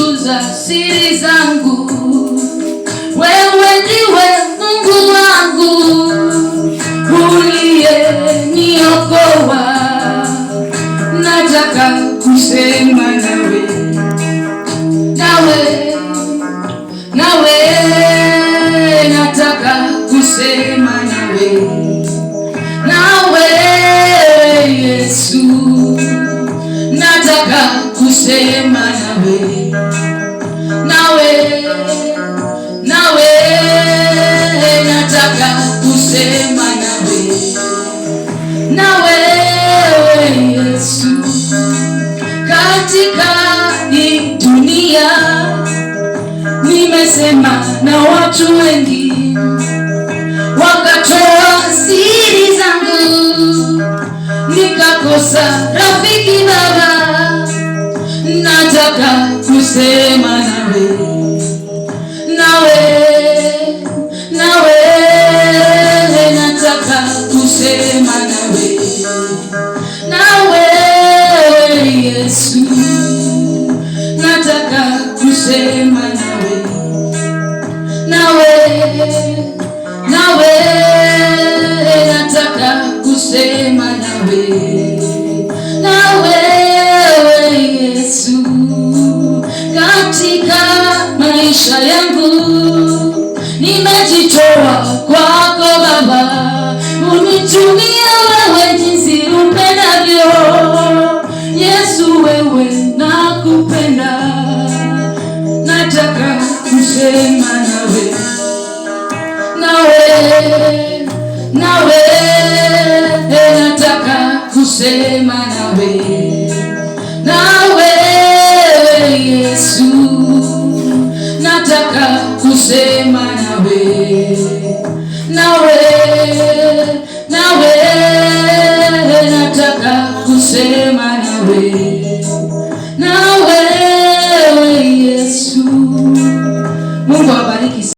kutunza siri zangu. Wewe ndiwe Mungu wangu uliyeniokoa. Nataka kusema nawe, nataka kusema nawe Yesu, nataka kusema nawe, nataka kusema nawe Yesu. Katika hii dunia nimesema na watu wengi, wakatoa siri zangu, nikakosa rafiki Baba. Nataka kusema nawe, nataka kusema nawe Yesu, nataka kusema nawe, nataka kusema nawe Yesu. Katika maisha yangu nimejitoa kwako Baba, unitumie wewe jinsi upendavyo. Yesu, wewe nakupenda, nataka kusema nawe, nataka kusema nawe Yesu, nataka kusema nawe, nataka kusema nawe Yesu. Mungu awabariki.